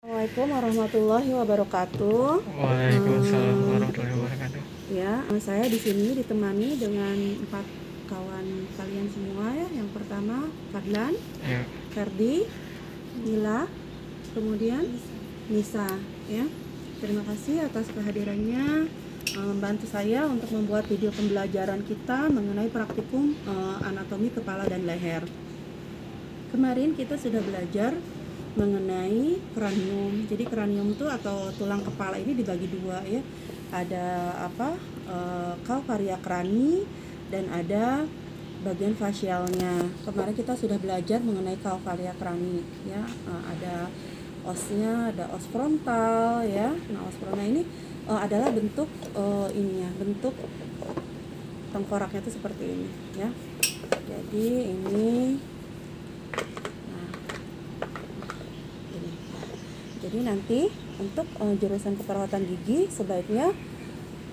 Assalamualaikum warahmatullahi wabarakatuh. Waalaikumsalam warahmatullahi wabarakatuh. Ya, saya di sini ditemani dengan 4 kawan kalian semua ya. Yang pertama Fadlan, Ya, Ferdi, Nila, kemudian Nisa ya. Terima kasih atas kehadirannya, membantu saya untuk membuat video pembelajaran kita mengenai praktikum anatomi kepala dan leher. Kemarin kita sudah belajar mengenai kranium. Jadi kranium itu atau tulang kepala ini dibagi dua ya. Ada calvaria crani dan ada bagian fasialnya. Kemarin kita sudah belajar mengenai calvaria crani ya. Ada osnya, ada os frontal ya. Nah, os frontal ini adalah bentuk bentuk tengkoraknya itu seperti ini ya. Jadi ini Jadi nanti untuk jurusan keperawatan gigi sebaiknya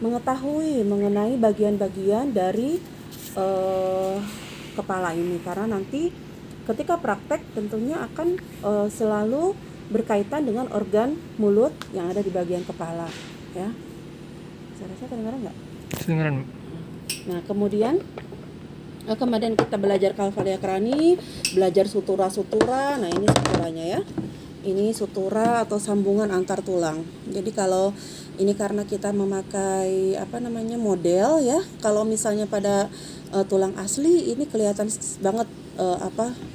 mengetahui mengenai bagian-bagian dari kepala ini, karena nanti ketika praktek tentunya akan selalu berkaitan dengan organ mulut yang ada di bagian kepala ya. Saya rasa kedengaran nggak? kedengaran, Bu. Nah, kemudian kita belajar calvaria crani, belajar sutura-sutura. Nah, ini suturanya ya. Ini sutura atau sambungan antar tulang. Jadi kalau ini karena kita memakai model ya. Kalau misalnya pada tulang asli ini kelihatan banget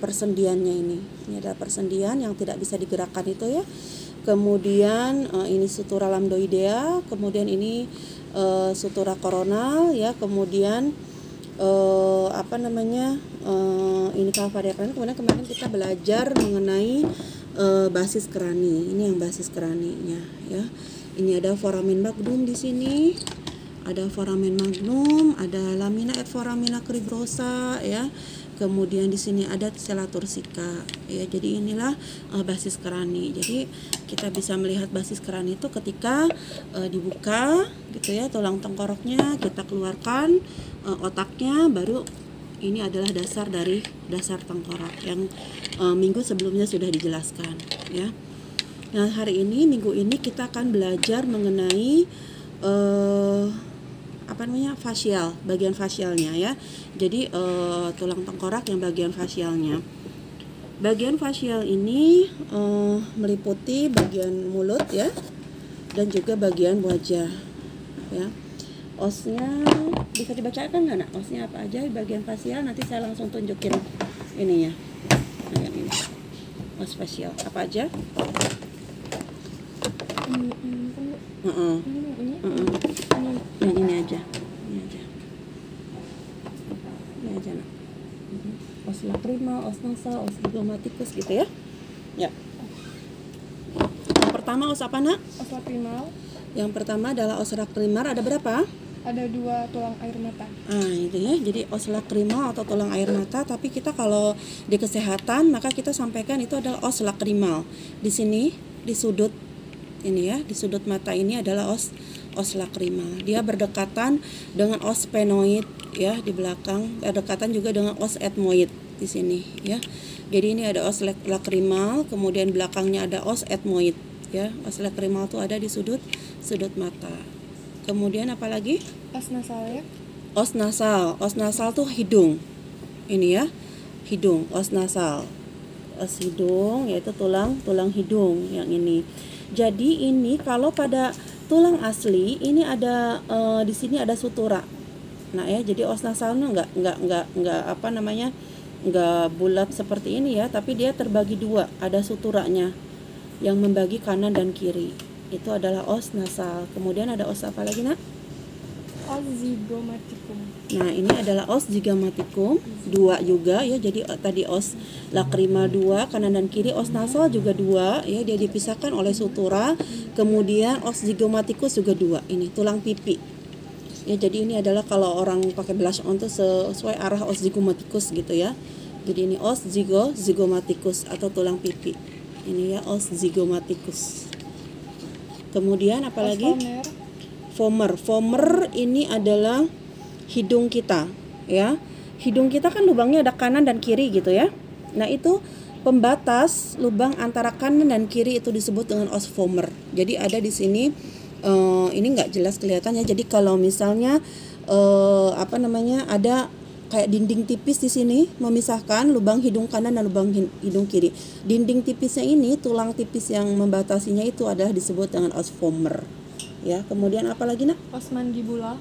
persendiannya ini. Ini adalah persendian yang tidak bisa digerakkan itu ya. Kemudian ini sutura lambdoidea, kemudian ini sutura koronal ya, kemudian ini calvaria crani. Kemudian kemarin kita belajar mengenai basis krani. Ini yang basis kraninya ya. Ini ada foramen magnum di sini. Ada foramen magnum, ada lamina et foramina cribrosa ya. Kemudian di sini ada sella turcica ya. Jadi inilah basis krani. Jadi kita bisa melihat basis krani itu ketika dibuka gitu ya, tulang tengkoroknya kita keluarkan, otaknya, baru ini adalah dasar dari dasar tengkorak yang minggu sebelumnya sudah dijelaskan ya. Nah, minggu ini kita akan belajar mengenai fasial, bagian fasialnya ya. Jadi tulang tengkorak yang bagian fasialnya. Bagian fasial ini meliputi bagian mulut ya, dan juga bagian wajah ya. Osnya bisa dibacakan nggak nak? Osnya apa aja di bagian fasial? Nanti saya langsung tunjukin ininya. Nah, yang ini os fasial apa aja? Yang ini aja, nak. Os lacrimal, os nasal, os zygomatikus gitu ya. Ya. Yang pertama os apa nak? Os lacrimal. Yang pertama adalah os lacrimal. Ada berapa? Ada 2 tulang air mata. Itu ya. Jadi os lacrimal atau tulang air mata, tapi kita kalau di kesehatan maka kita sampaikan itu adalah os lacrimal. Di sini di sudut ini ya, di sudut mata ini adalah os lacrimal. Dia berdekatan dengan os sphenoid ya di belakang, berdekatan juga dengan os ethmoid di sini ya. Jadi ini ada os lacrimal, kemudian belakangnya ada os ethmoid ya. Os lacrimal itu ada di sudut mata. Kemudian apa lagi? Os nasal ya. Os nasal. Os nasal tuh hidung. Ini ya, hidung, os nasal. Os hidung yaitu tulang hidung yang ini. Jadi ini kalau pada tulang asli ini ada di sini ada sutura. Nah ya, jadi os nasalnya enggak bulat seperti ini ya, tapi dia terbagi dua, ada suturanya yang membagi kanan dan kiri. Itu adalah os nasal. Kemudian ada os apa lagi nak? Os zygomatikum. Nah, ini adalah os zygomatikum, 2 juga ya. Jadi tadi os lacrimal 2 kanan dan kiri, os nasal juga 2 ya, dia dipisahkan oleh sutura. Kemudian os zygomatikus juga 2. Ini tulang pipi. Ya, jadi ini adalah kalau orang pakai blush on tuh sesuai arah os zygomatikus gitu ya. Jadi ini os zygomatikus atau tulang pipi. Ini ya os zygomatikus. Kemudian apalagi? Vomer ini adalah hidung kita ya. Hidung kita kan lubangnya ada kanan dan kiri gitu ya. Nah, itu pembatas lubang antara kanan dan kiri itu disebut dengan os vomer. Jadi ada di sini ini nggak jelas kelihatannya. Jadi kalau misalnya ada kayak dinding tipis di sini memisahkan lubang hidung kanan dan lubang hidung kiri. Dinding tipisnya ini, tulang tipis yang membatasinya itu adalah disebut dengan os vomer. Ya, kemudian apa lagi nak? Os mandibula.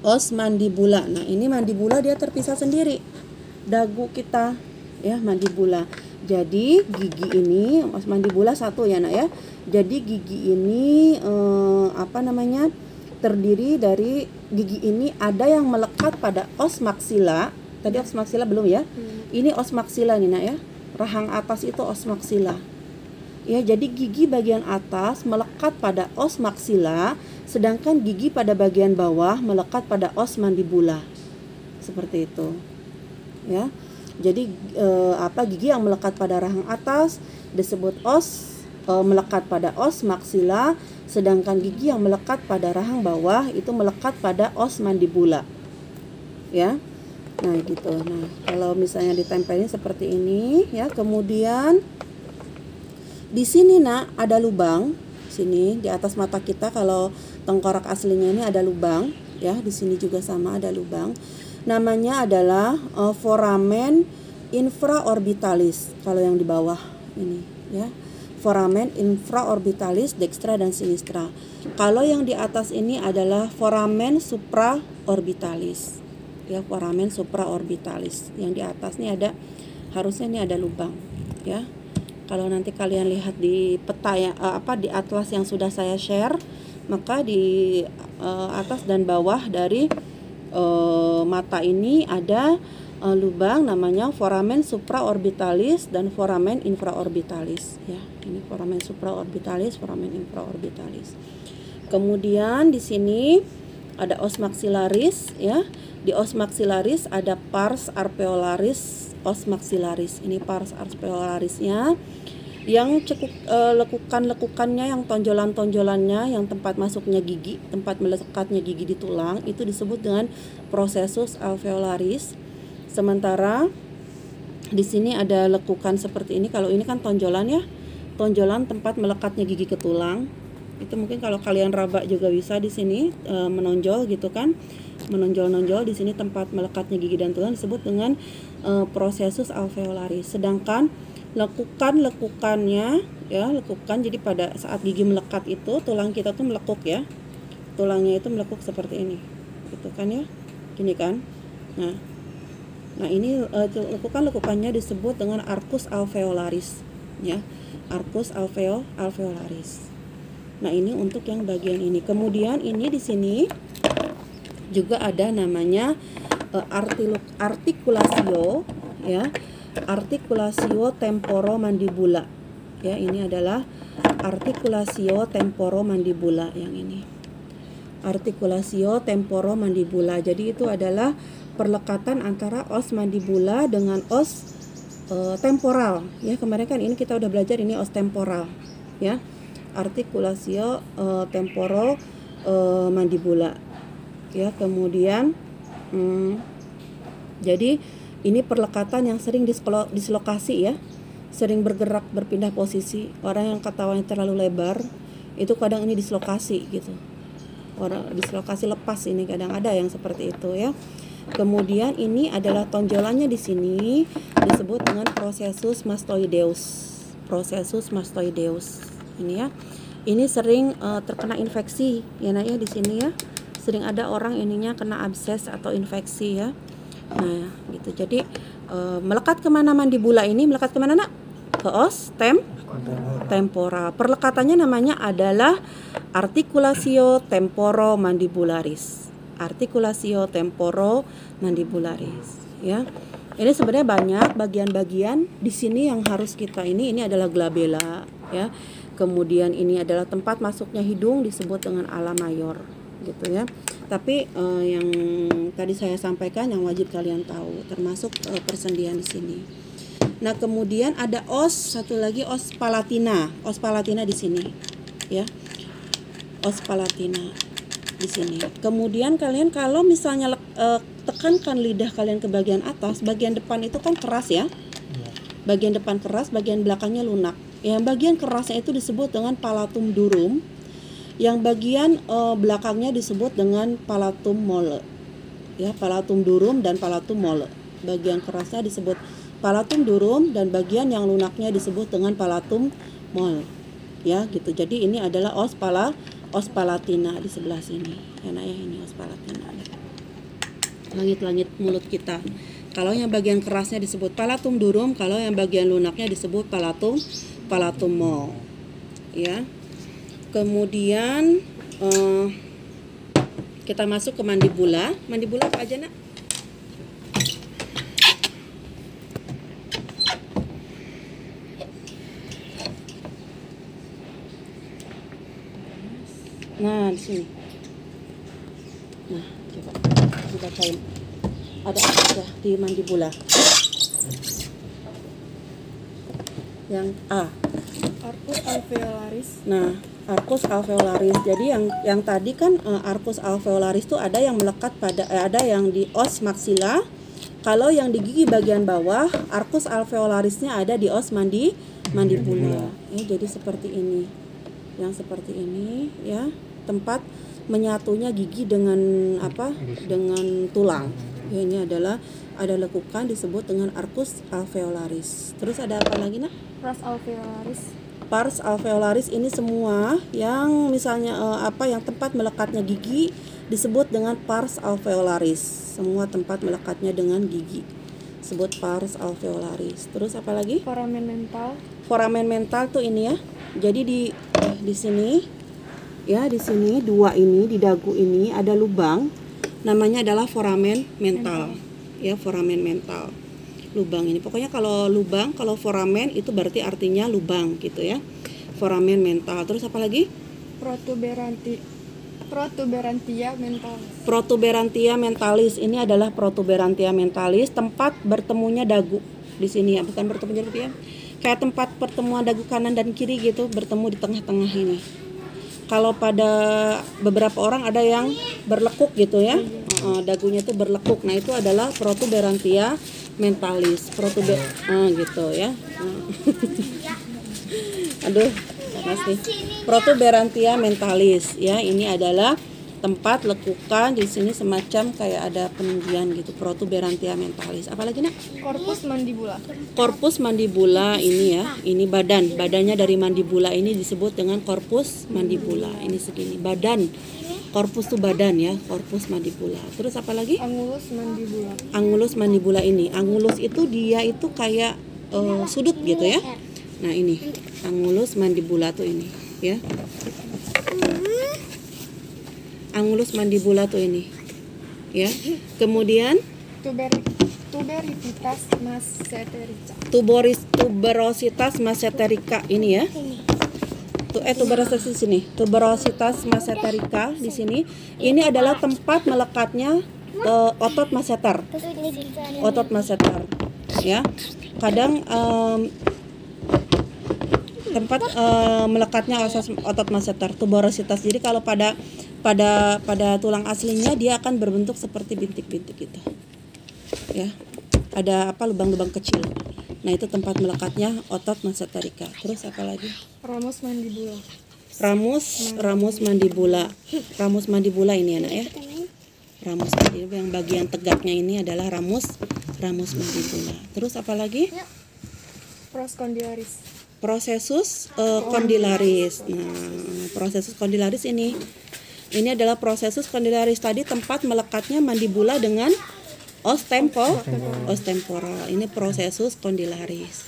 Os mandibula. Nah, ini mandibula dia terpisah sendiri. Dagu kita ya, mandibula. Jadi gigi ini os mandibula satu ya nak ya. Jadi gigi ini terdiri dari gigi ini ada yang melekat pada os maksila. Tadi os maksila belum ya? Ini os maksila nih nak ya. Rahang atas itu os maksila. Ya, jadi gigi bagian atas melekat pada os maksila, sedangkan gigi pada bagian bawah melekat pada os mandibula. Seperti itu. Ya. Jadi gigi yang melekat pada rahang atas disebut melekat pada os maksila, sedangkan gigi yang melekat pada rahang bawah itu melekat pada os mandibula. Ya. Nah, gitu. Nah, kalau misalnya ditempelin seperti ini ya, kemudian di sini nak ada lubang. Sini di atas mata kita kalau tengkorak aslinya ini ada lubang ya, di sini juga sama ada lubang. Namanya adalah foramen infraorbitalis kalau yang di bawah ini ya. Foramen infraorbitalis dextra dan sinistra. Kalau yang di atas ini adalah foramen supraorbitalis. Ya, foramen supraorbitalis. Yang di atas ini harusnya ini ada lubang, ya. Kalau nanti kalian lihat di peta di atlas yang sudah saya share, maka di atas dan bawah dari mata ini ada lubang namanya foramen supraorbitalis dan foramen infraorbitalis ya. Ini foramen supraorbitalis, foramen infraorbitalis. Kemudian di sini ada os maxillaris ya. Di os maxillaris ada pars alveolaris, os maxillaris. Ini pars alveolarisnya yang lekukan-lekukannya, yang tonjolan-tonjolannya, yang tempat masuknya gigi, tempat melekatnya gigi di tulang itu disebut dengan processus alveolaris. Sementara di sini ada lekukan seperti ini. Kalau ini kan tonjolan ya, tonjolan tempat melekatnya gigi ke tulang. Itu mungkin kalau kalian raba juga bisa di sini menonjol gitu kan, menonjol-nonjol di sini tempat melekatnya gigi dan tulang disebut dengan processus alveolaris. Sedangkan lekukan-lekukannya ya, lekukan jadi pada saat gigi melekat itu tulang kita tuh melekuk ya, tulangnya itu melekuk seperti ini, gitu kan ya, gini kan. Nah ini lekukan-lekukannya disebut dengan arcus alveolaris ya, arcus alveolaris. Nah ini untuk yang bagian ini. Kemudian ini di sini juga ada namanya articulatio ya, articulatio temporomandibula ya. Ini adalah articulatio temporomandibula yang ini, articulatio temporomandibula. Jadi itu adalah perlekatan antara os mandibula dengan os temporal ya. Kemarin kan ini kita udah belajar ini os temporal ya, articulatio temporomandibula ya. Kemudian jadi ini perlekatan yang sering dislokasi ya, sering bergerak berpindah posisi. Orang yang ketawanya terlalu lebar itu kadang ini dislokasi gitu, orang dislokasi lepas, ini kadang ada yang seperti itu ya. Kemudian ini adalah tonjolannya di sini disebut dengan processus mastoideus, processus mastoideus ini ya. Ini sering terkena infeksi ya nak ya, di sini ya sering ada orang ininya kena abses atau infeksi ya. Nah gitu. Jadi melekat kemana mandibula ini? Melekat kemana nak? Ke os temporal. Perlekatannya namanya adalah articulatio temporomandibularis, articulatio temporomandibularis ya. Ini sebenarnya banyak bagian-bagian di sini yang harus kita ini adalah glabella ya. Kemudian ini adalah tempat masuknya hidung disebut dengan ala mayor gitu ya. Tapi yang tadi saya sampaikan yang wajib kalian tahu termasuk persendian di sini. Nah, kemudian ada satu lagi os palatina. Os palatina di sini ya. Os palatina di sini. Kemudian kalian kalau misalnya tekankan lidah kalian ke bagian atas, bagian depan itu kan keras ya. bagian depan keras, bagian belakangnya lunak. Yang bagian kerasnya itu disebut dengan palatum durum, yang bagian belakangnya disebut dengan palatum mole. Ya, palatum durum dan palatum mole. Bagian kerasnya disebut palatum durum dan bagian yang lunaknya disebut dengan palatum mole. Ya, gitu. Jadi ini adalah os palatina di sebelah sini. Enak ya, ini os palatina. Langit-langit mulut kita. Kalau yang bagian kerasnya disebut palatum durum, kalau yang bagian lunaknya disebut palatum mole. Ya. Kemudian kita masuk ke mandibula. Mandibula apa aja, Nak? Nah, di sini. Nah, coba kita cari ada apa aja di mandibula. Yang A. Arcus alveolaris. Nah, arcus alveolaris. Jadi yang tadi kan arcus alveolaris itu ada yang melekat pada ada yang di os maxilla. Kalau yang di gigi bagian bawah, arcus alveolarisnya ada di os mandibula. Jadi seperti ini. Yang seperti ini ya, tempat menyatunya gigi dengan apa? Dengan tulang. Ya, ini adalah ada lekukan disebut dengan arcus alveolaris. Terus ada apa lagi, Nak? Pars alveolaris. Pars alveolaris ini semua yang misalnya yang tempat melekatnya gigi disebut dengan pars alveolaris. Semua tempat melekatnya dengan gigi disebut pars alveolaris. Terus apa lagi? Foramen mental. Foramen mental tuh ini ya. Jadi di sini ya, di sini dua ini di dagu ini ada lubang, namanya adalah foramen mental. Ya, foramen mental. Lubang ini. Pokoknya kalau lubang, kalau foramen itu berarti artinya lubang gitu ya. Foramen mental. Terus apa lagi? Protuberantia mentalis. Protuberantia mentalis. Ini adalah protuberantia mentalis, tempat bertemunya dagu di sini ya, bukan bertemu ya. Kayak tempat pertemuan dagu kanan dan kiri gitu, bertemu di tengah-tengah ini. Kalau pada beberapa orang ada yang berlekuk gitu ya, dagunya itu berlekuk. Nah, itu adalah protuberantia mentalis. Gitu ya. Aduh, masih. Protuberantia mentalis ya, ini adalah tempat lekukan di sini semacam kayak ada penunjuan gitu, protuberantia mentalis. Apalagi, Nak? Corpus mandibula. Corpus mandibula ini ya, ini badannya dari mandibula ini disebut dengan corpus mandibula. Ini segini, badan. Corpus itu badan ya, corpus mandibula. Terus apa lagi? Angulus mandibula. Angulus mandibula ini. Angulus itu dia itu kayak sudut gitu ya. Nah, ini angulus mandibula tuh ini ya. Angulus mandibula tuh ini ya. Kemudian tuberositas masseterica. Tuberositas masseterica ini ya. Tuberositas di sini. Tuberositas masseterica di sini. Ini adalah tempat melekatnya otot masseter. Otot masseter ya. Kadang tempat melekatnya otot masseter, tuberositas. Jadi kalau pada tulang aslinya dia akan berbentuk seperti bintik-bintik gitu. Ya. Ada lubang-lubang kecil. Nah, itu tempat melekatnya otot masseterica. Terus apa lagi? Ramus mandibula. Ramus mandibula. Ramus mandibula ini anak ya. Ramus mandibula, yang bagian tegaknya ini adalah ramus mandibula. Terus apa lagi? Pros condylaris. Prosesus condylaris. Nah, prosesus condylaris ini adalah prosesus condylaris, tadi tempat melekatnya mandibula dengan os temporal. Ini prosesus condylaris.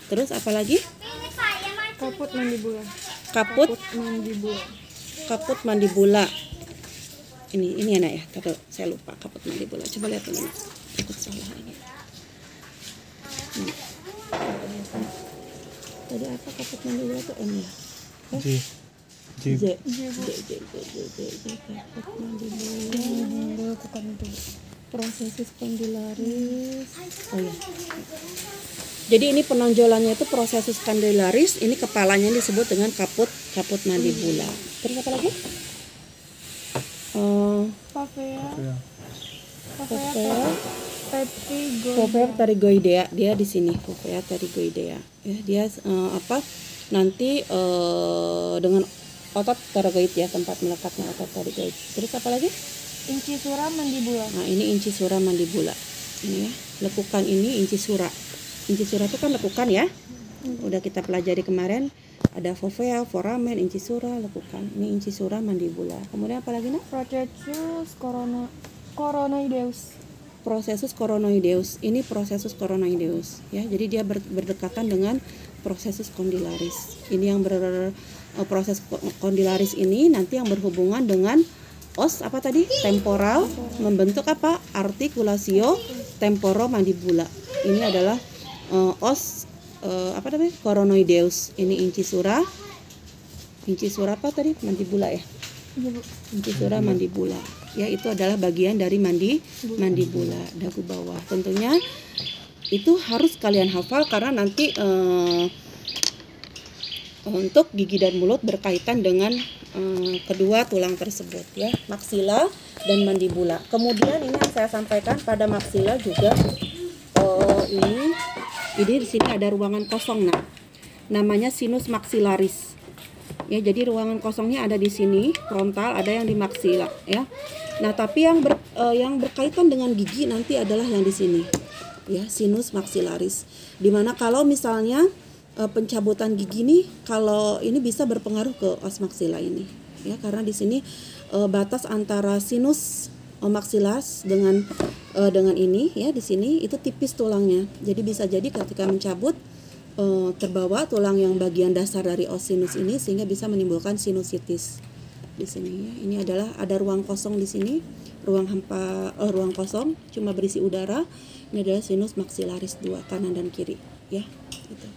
Terus apa lagi? Kaput mandibula. Kaput mandibula. Ini enak ya. Kata saya lupa kaput mandibula. Coba lihat dulu. Takut salah ini. Tadi apa kaput mandibula itu M ya? Kaput mandibula. Bukan itu. Prosesus condylaris. Oh ya. Jadi ini penonjolannya itu prosesus condylaris. Ini kepalanya disebut dengan kaput mandibula. Terus apa lagi? Papea. Fovea pterygoidea, dia di sini Fovea pterygoidea. Ya, dia nanti dengan otot pterygoid ya, tempat melekatnya otot pterygoid. Terus apa lagi? Incisura mandibula. Nah, ini incisura mandibula. Ini ya, lekukan ini incisura. Incisura itu kan lekukan ya. Udah kita pelajari kemarin. Ada fovea, foramen, incisura, lekukan. Ini incisura mandibula. Kemudian apa lagi, Nak? Processus coronoideus. Processus coronoideus. Ini processus coronoideus ya. Jadi dia berdekatan dengan processus condylaris. Ini yang proses condylaris ini nanti yang berhubungan dengan os apa tadi? Temporal, membentuk apa? Articulatio temporomandibula. Ini adalah os coronoideus. Ini incisura apa tadi? Mandibula ya. Incisura mandibula. Ya, itu adalah bagian dari mandibula, dagu bawah. Tentunya itu harus kalian hafal karena nanti untuk gigi dan mulut berkaitan dengan kedua tulang tersebut ya, maksila dan mandibula. Kemudian ini yang saya sampaikan pada maksila juga ini di sini ada ruangan kosong, nah, namanya sinus maxillaris. Ya, jadi ruangan kosongnya ada di sini, frontal, ada yang di maksila ya. Nah, tapi yang berkaitan dengan gigi nanti adalah yang di sini. Ya, sinus maxillaris. Dimana kalau misalnya pencabutan gigi nih, kalau ini bisa berpengaruh ke os maksila ini. Ya, karena di sini batas antara sinus maxillaris dengan ini ya, di sini itu tipis tulangnya. Jadi bisa jadi ketika mencabut terbawa tulang yang bagian dasar dari os sinus ini sehingga bisa menimbulkan sinusitis di sini ya. Ini adalah ada ruang kosong di sini, ruang kosong cuma berisi udara. Ini adalah sinus maxillaris 2 kanan dan kiri ya. Gitu.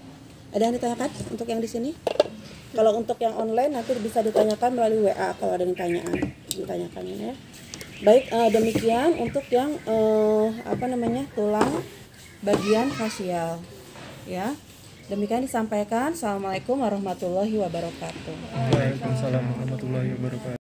Ada yang ditanyakan untuk yang di sini? Kalau untuk yang online nanti bisa ditanyakan melalui WA kalau ada yang ditanyakannya ya. Baik, demikian untuk yang tulang bagian fasial ya. Demikian disampaikan. Assalamualaikum warahmatullahi wabarakatuh. Waalaikumsalam warahmatullahi wabarakatuh.